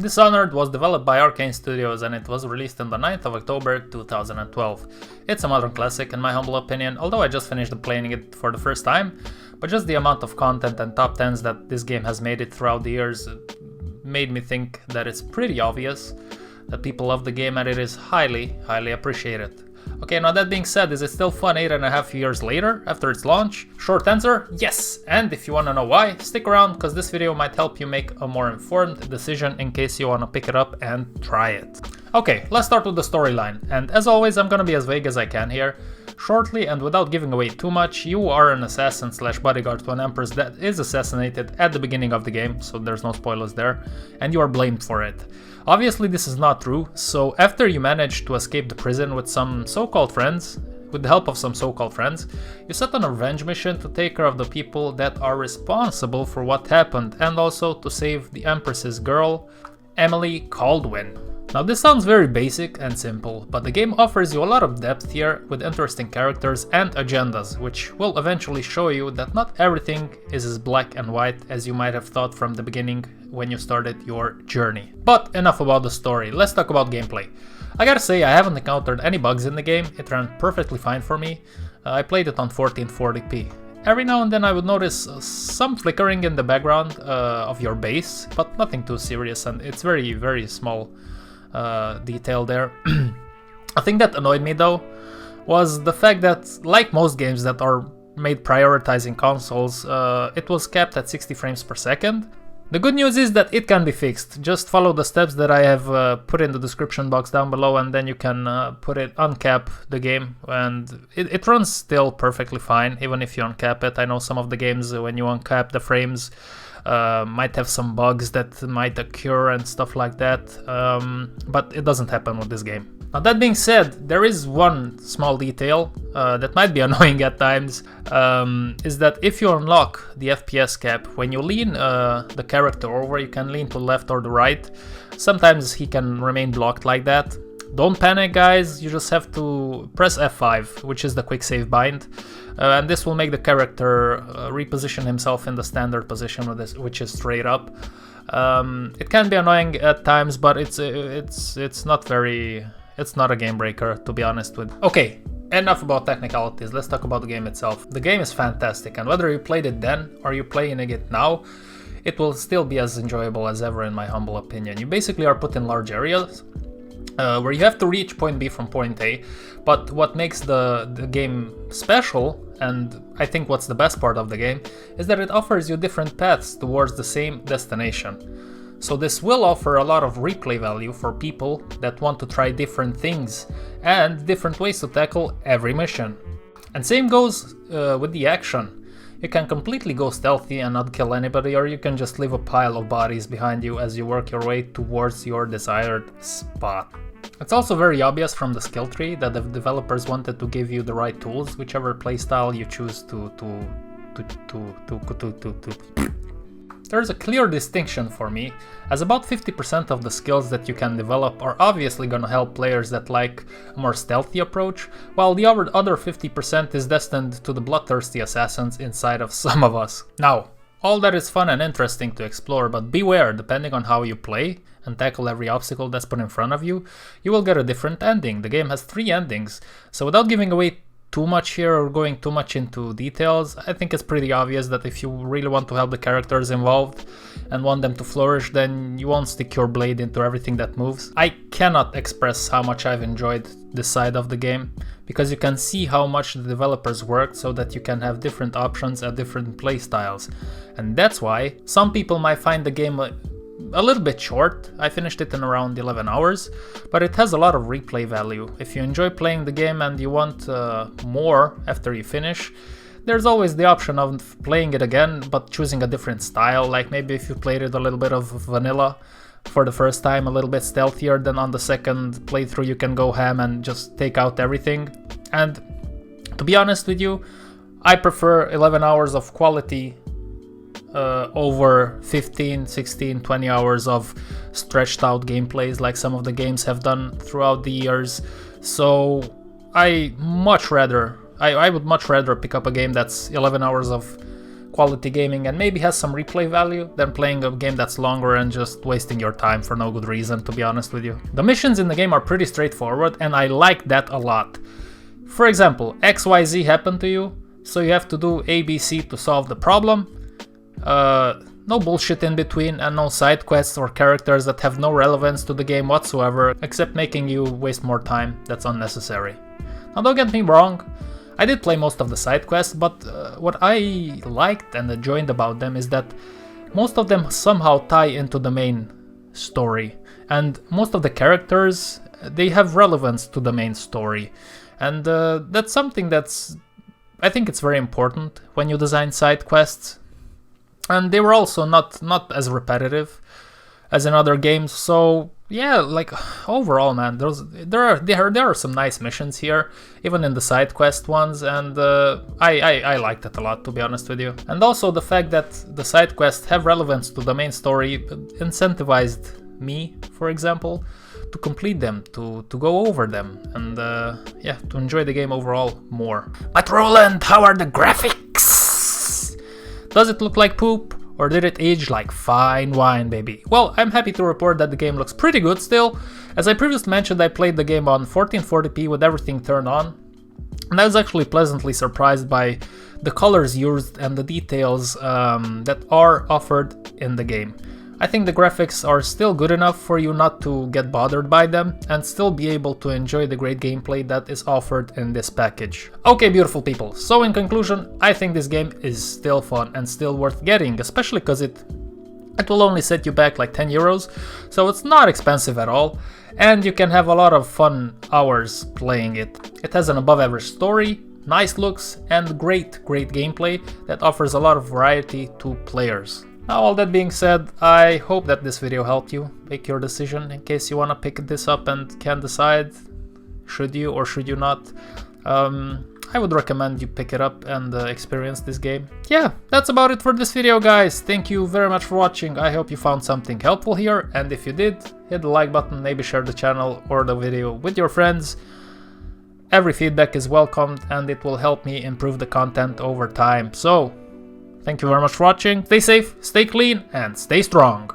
Dishonored was developed by Arcane Studios and it was released on the 9th of October 2012. It's a modern classic in my humble opinion, although I just finished playing it for the first time, but just the amount of content and top 10s that this game has made it throughout the years made me think that it's pretty obvious that people love the game and it is highly appreciated. Okay, now that being said, is it still fun 8.5 years later after its launch? Short answer, yes! And if you wanna know why, stick around because this video might help you make a more informed decision in case you wanna pick it up and try it. Okay, let's start with the storyline, and as always I'm gonna be as vague as I can here. Shortly and without giving away too much, you are an assassin slash bodyguard to an empress that is assassinated at the beginning of the game, so there's no spoilers there, and you are blamed for it. Obviously this is not true, so after you manage to escape the prison with some so-called friends, with the help of some so-called friends, you set on a revenge mission to take care of the people that are responsible for what happened and also to save the Empress's girl, Emily Caldwin. Now this sounds very basic and simple, but the game offers you a lot of depth here with interesting characters and agendas, which will eventually show you that not everything is as black and white as you might have thought from the beginning when you started your journey. But enough about the story, let's talk about gameplay. I gotta say I haven't encountered any bugs in the game, it ran perfectly fine for me. I played it on 1440p. Every now and then I would notice some flickering in the background of your base, but nothing too serious, and it's very small detail there. A thing that annoyed me though was the fact that, like most games that are made prioritizing consoles, it was capped at 60 frames per second. The good news is that it can be fixed. Just follow the steps that I have put in the description box down below and then you can uncap the game, and it runs still perfectly fine even if you uncap it. I know some of the games when you uncap the frames might have some bugs that might occur and stuff like that, but it doesn't happen with this game. Now that being said, there is one small detail that might be annoying at times, is that if you unlock the FPS cap, when you lean the character over, you can lean to the left or the right. Sometimes he can remain blocked like that. Don't panic guys, you just have to press F5, which is the quick save bind, and this will make the character reposition himself in the standard position, which is straight up. It can be annoying at times, but it's not a game breaker, to be honest with. Okay, enough about technicalities, let's talk about the game itself. The game is fantastic, and whether you played it then or you're playing it now, it will still be as enjoyable as ever in my humble opinion. You basically are put in large areas where you have to reach point B from point A, but what makes the game special, and I think what's the best part of the game, is that it offers you different paths towards the same destination. So this will offer a lot of replay value for people that want to try different things and different ways to tackle every mission. And same goes with the action. You can completely go stealthy and not kill anybody, or you can just leave a pile of bodies behind you as you work your way towards your desired spot. It's also very obvious from the skill tree that the developers wanted to give you the right tools, whichever playstyle you choose to. There's a clear distinction for me, as about 50% of the skills that you can develop are obviously gonna help players that like a more stealthy approach, while the other 50% is destined to the bloodthirsty assassins inside of some of us. Now, all that is fun and interesting to explore, but beware, depending on how you play and tackle every obstacle that's put in front of you, you will get a different ending. The game has 3 endings, so without giving away too much here or going too much into details, I think it's pretty obvious that if you really want to help the characters involved and want them to flourish, then you won't stick your blade into everything that moves. I cannot express how much I've enjoyed this side of the game, because you can see how much the developers worked so that you can have different options at different playstyles. And that's why some people might find the game a little bit short. I finished it in around 11 hours, but it has a lot of replay value. If you enjoy playing the game and you want more after you finish, there's always the option of playing it again, but choosing a different style. Like maybe if you played it a little bit of vanilla for the first time, a little bit stealthier, then on the second playthrough you can go ham and just take out everything. And to be honest with you, I prefer 11 hours of quality over 15, 16, 20 hours of stretched out gameplays like some of the games have done throughout the years. So I would much rather pick up a game that's 11 hours of quality gaming and maybe has some replay value than playing a game that's longer and just wasting your time for no good reason, to be honest with you. The missions in the game are pretty straightforward and I like that a lot. For example, XYZ happened to you, so you have to do ABC to solve the problem. No bullshit in between and no side quests or characters that have no relevance to the game whatsoever, except making you waste more time that's unnecessary. Now don't get me wrong, I did play most of the side quests, but what I liked and enjoyed about them is that most of them somehow tie into the main story, and most of the characters, they have relevance to the main story, and that's something that's, I think it's very important when you design side quests. And they were also not as repetitive as in other games, so yeah, like overall, man, there are some nice missions here, even in the side quest ones, and I liked it a lot, to be honest with you. And also the fact that the side quests have relevance to the main story incentivized me, for example, to complete them, to go over them, and yeah, to enjoy the game overall more. But Roland, how are the graphics? Does it look like poop, or did it age like fine wine, baby? Well, I'm happy to report that the game looks pretty good still. As I previously mentioned, I played the game on 1440p with everything turned on, and I was actually pleasantly surprised by the colors used and the details that are offered in the game. I think the graphics are still good enough for you not to get bothered by them and still be able to enjoy the great gameplay that is offered in this package. Okay, beautiful people, so in conclusion, I think this game is still fun and still worth getting, especially because it will only set you back like 10 euros, so it's not expensive at all, and you can have a lot of fun hours playing it. It has an above average story, nice looks, and great gameplay that offers a lot of variety to players. Now, all that being said, I hope that this video helped you make your decision in case you want to pick this up and can't decide should you or should you not. I would recommend you pick it up and experience this game. Yeah, that's about it for this video, guys. Thank you very much for watching. I hope you found something helpful here, and if you did, hit the like button, maybe share the channel or the video with your friends. Every feedback is welcomed and it will help me improve the content over time. So, thank you very much for watching, stay safe, stay clean, and stay strong!